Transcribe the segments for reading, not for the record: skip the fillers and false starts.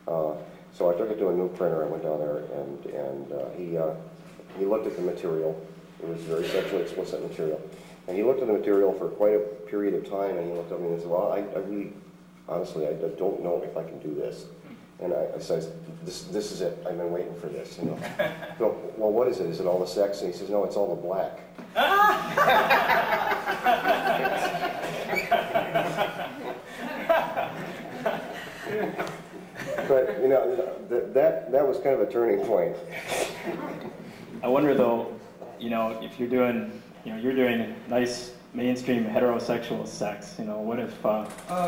So I took it to a new printer. I went down there, and he looked at the material. It was very sexually explicit material. And he looked at the material for quite a period of time, and he looked at me and said, well, I really, honestly, I don't know if I can do this. And I said, this is it. I've been waiting for this. You know? So, well, what is it? Is it all the sex? And he says, no, it's all the black. But, you know, that was kind of a turning point. I wonder, though, you know, if you're doing, you're doing nice mainstream heterosexual sex, you know, what if,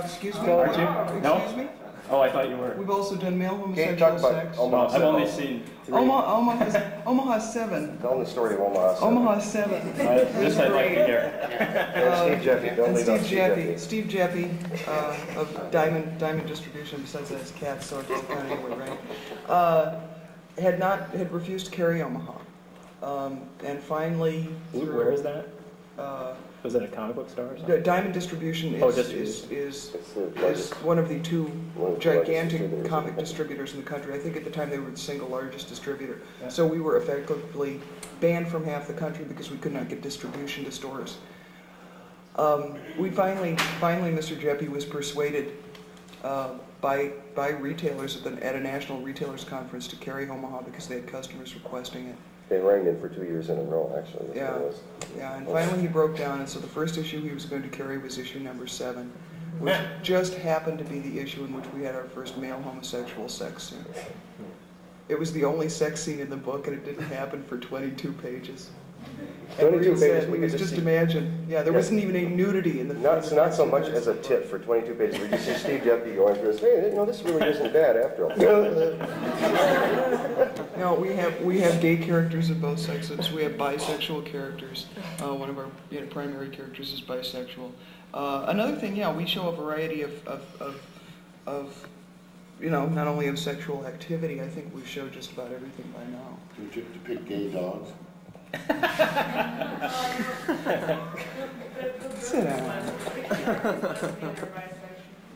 excuse me? Aren't you? No? Excuse me? Oh, I thought you were. We've also done male Can't talk homosexual about sex. Omaha. I've only seen 3. Omaha 7. Tell them the story of Omaha 7. Omaha 7. This I'd like to hear. And Steve Jeffy. Don't leave out Steve Jeffy. Steve Jeffy of Diamond Distribution, besides that, his cat, so it doesn't count anyway, right? Had refused to carry Omaha. And finally, Where is that? Was it a comic book store or something? Diamond Distribution is one of the 2 gigantic comic distributors in the country. I think at the time they were the single largest distributor. Yeah. So we were effectively banned from half the country because we could not get distribution to stores. We finally, Mr. Jeppy was persuaded by retailers at a national retailers conference to carry Omaha because they had customers requesting it. They rang in for 2 years in a row, actually. Yeah, and finally he broke down, and so the first issue he was going to carry was issue number 7, which just happened to be the issue in which we had our first male homosexual sex scene. It was the only sex scene in the book, and it didn't happen for 22 pages. 22 pages. We could just imagine. Yeah, there wasn't even any nudity in the. Not so much as a tip for 22 pages. We just see Steve Jeffy going through this. Hey, you know, this really isn't bad after all. No, we have gay characters of both sexes. We have bisexual characters. One of our primary characters is bisexual. Another thing, we show a variety of not only of sexual activity. I think we show just about everything by now. Do you depict gay dogs? Sit down.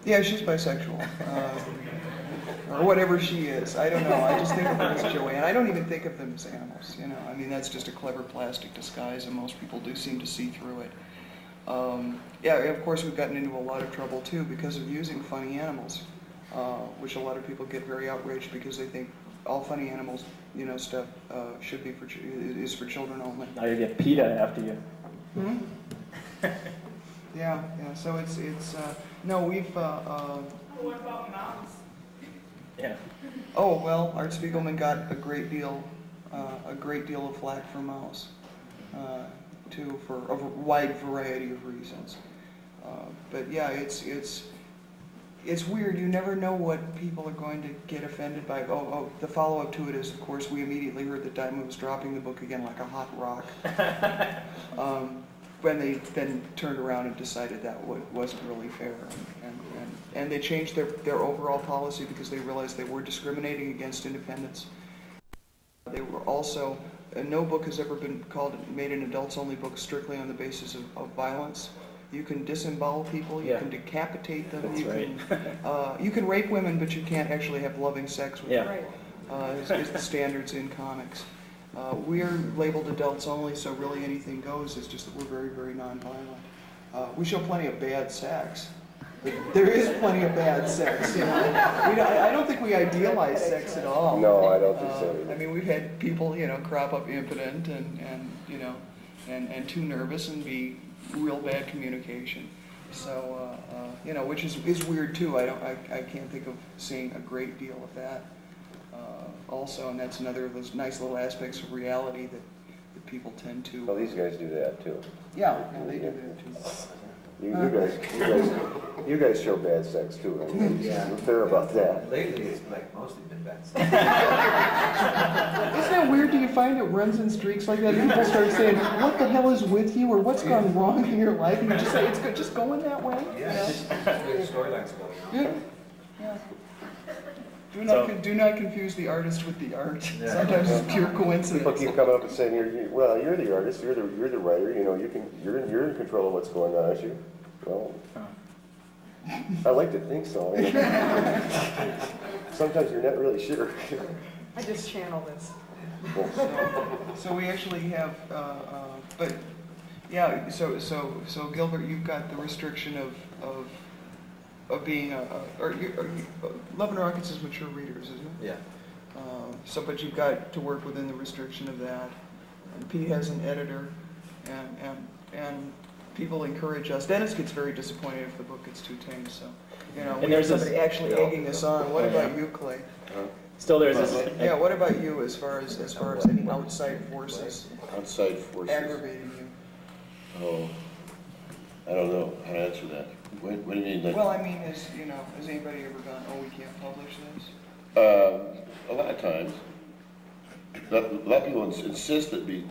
Yeah, she's bisexual. Or whatever she is. I don't know. I just think of them as Joanne. I don't even think of them as animals. I mean, that's just a clever plastic disguise, and most people do seem to see through it. Of course, we've gotten into a lot of trouble, too, because of using funny animals, which a lot of people get very outraged because they think all funny animals, stuff should be is for children only. Now you get PETA after you. Hmm? Yeah. So it's no, we've. What about mouse? Yeah. Oh well, Art Spiegelman got a great deal of flack from Mouse, too, for a wide variety of reasons. But yeah, it's weird. You never know what people are going to get offended by. The follow-up to it is, of course, we immediately heard that Diamond was dropping the book again like a hot rock. When they then turned around and decided that wasn't really fair, and they changed their overall policy because they realized they were discriminating against independents. They were also, no book has ever been made an adults-only book strictly on the basis of violence. You can disembowel people, you can decapitate them, you can rape women, but you can't actually have loving sex with them. Is the standards in comics. We're labeled adults only, so really anything goes. It's just that we're very, very nonviolent. We show plenty of bad sex. There is plenty of bad sex. I don't think we idealize sex at all. No, I don't think so either. I mean, we've had people, crop up impotent and too nervous and be real bad communication. So, which is weird too. I can't think of seeing a great deal of that. Also, and that's another of those nice little aspects of reality that people tend to. Well, these guys do that too. Yeah, they do that too. You guys show bad sex too. I mean, we're fair about that. Lately, it's like mostly been bad sex. Isn't that weird? Do you find it runs in streaks like that? People start saying, "What the hell is with you?" or "What's gone wrong in your life?" And you just say, "It's good, just going that way." Yes, good storylines going on. Yeah. Do not confuse the artist with the art. Yeah. Sometimes it's pure coincidence. People keep coming up and saying, "You're the artist. You're the writer. You're in control of what's going on, aren't you?" Well, I like to think so. sometimes you're not really sure. I just channel this. So we actually have, but yeah. So Gilbert, you've got the restriction of being Love and Rockets is mature readers, isn't it? Yeah. So, but you've got to work within the restriction of that. And Pete has an editor, and people encourage us. Dennis gets very disappointed if the book gets too tame. So, you know, we have somebody actually egging us on. What about you, Clay? Still, there's this. Yeah. What about you, as far as any outside forces Outside forces. aggravating you? Oh, I don't know how to answer that. What do you mean? Like, Well, I mean, has anybody ever gone, oh, we can't publish this? a lot of times, a lot of people insist that be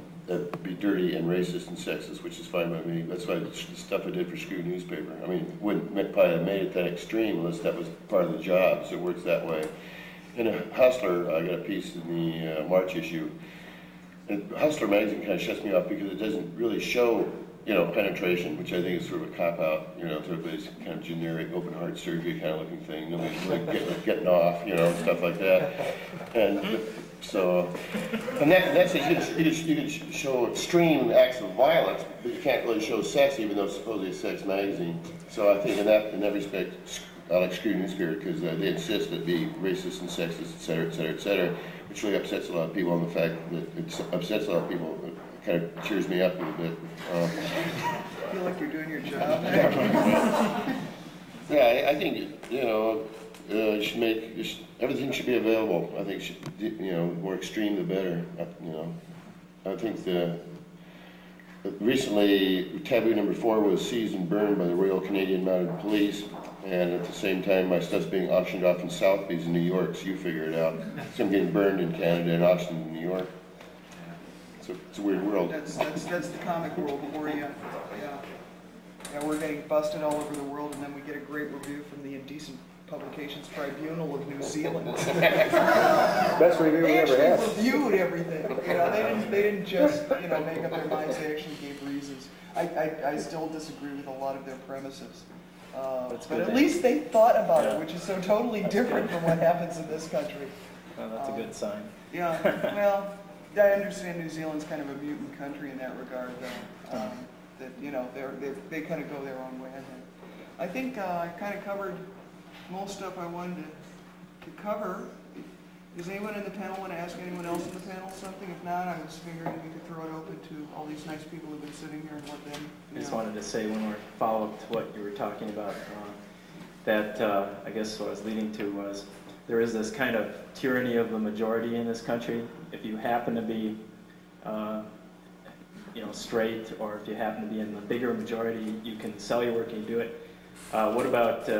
dirty and racist and sexist, which is fine by me. That's why the stuff I did for Screw newspaper. I mean, wouldn't probably have made it that extreme unless that was part of the job. So it works that way. In a Hustler, I got a piece in the March issue. And Hustler magazine kind of shuts me off because it doesn't really show, you know, penetration, which I think is sort of a cop-out, you know, to everybody's kind of generic open-heart surgery kind of looking thing. Nobody's really getting off, you know, stuff like that. And so, and that's it. You can show extreme acts of violence, but you can't really show sex, even though it's supposedly a sex magazine. So I think in that respect, I like Screw newspaper because they insist that it be racist and sexist, et cetera, et cetera, et cetera, which really upsets a lot of people. And the fact that it upsets a lot of people, it kind of cheers me up a little bit. I feel like you're doing your job. Yeah, I think, you know, everything should be available. I think, you know, the more extreme the better. You know, I think recently taboo number 4 was seized and burned by the Royal Canadian Mounted Police, and at the same time my stuff's being auctioned off in Sotheby's in New York. So you figure it out. So I'm getting burned in Canada and auctioned in New York. It's a weird world. That's the comic world for you. Yeah, we're getting busted all over the world, and then we get a great review from the Indecent Publications Tribunal of New Zealand. Best review we They ever actually had. reviewed everything. You know, they didn't just, you know, make up their minds. They actually gave reasons. I still disagree with a lot of their premises. But at least they thought about it, which is so totally different from what happens in this country. Well, that's a good sign. Yeah, well, I understand New Zealand's kind of a mutant country in that regard, though. That, you know, they kind of go their own way, I think. I think I kind of covered most stuff I wanted to cover. Does anyone in the panel want to ask anyone else in the panel something? If not, I was figuring we could throw it open to all these nice people who've been sitting here and let them, I just wanted to say one more follow-up to what you were talking about, that I guess what I was leading to was there is this kind of tyranny of the majority in this country. If you happen to be you know, straight, or if you happen to be in the bigger majority, you can sell your work and you do it. What about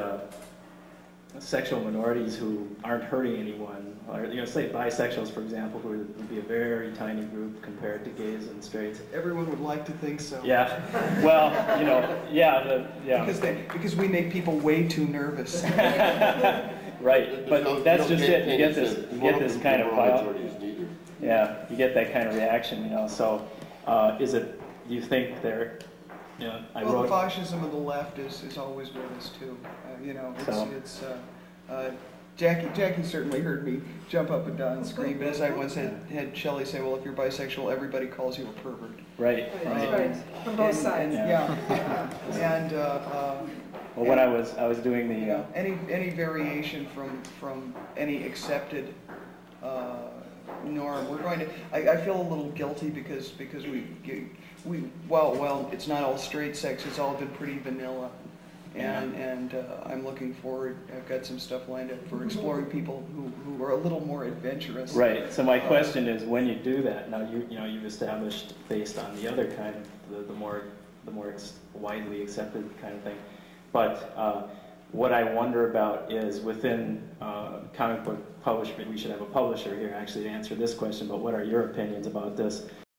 sexual minorities who aren't hurting anyone? Or, you know, say bisexuals, for example, who would be a very tiny group compared to gays and straights. Everyone would like to think so. Yeah. Well, you know, yeah. Because we make people way too nervous. Right. But that's just it. You get this kind of pile. Yeah, you get that kind of reaction, you know. So, do you think they're, you know, Well, the fascism of the left is always with us too. You know, Jackie certainly heard me jump up and down and scream, but as I once had Shelley say, well, if you're bisexual, everybody calls you a pervert. Right. Right. From both sides. And well, when I was doing the you know, any variation from any accepted norm, we're going to. I feel a little guilty because well, it's not all straight sex. It's all been pretty vanilla. And I'm looking forward. I've got some stuff lined up for exploring people who are a little more adventurous. Right. So my question is, when you do that, now you've established based on the other kind of the more widely accepted kind of thing. But what I wonder about is within comic book publishing, we should have a publisher here actually to answer this question. But what are your opinions about this?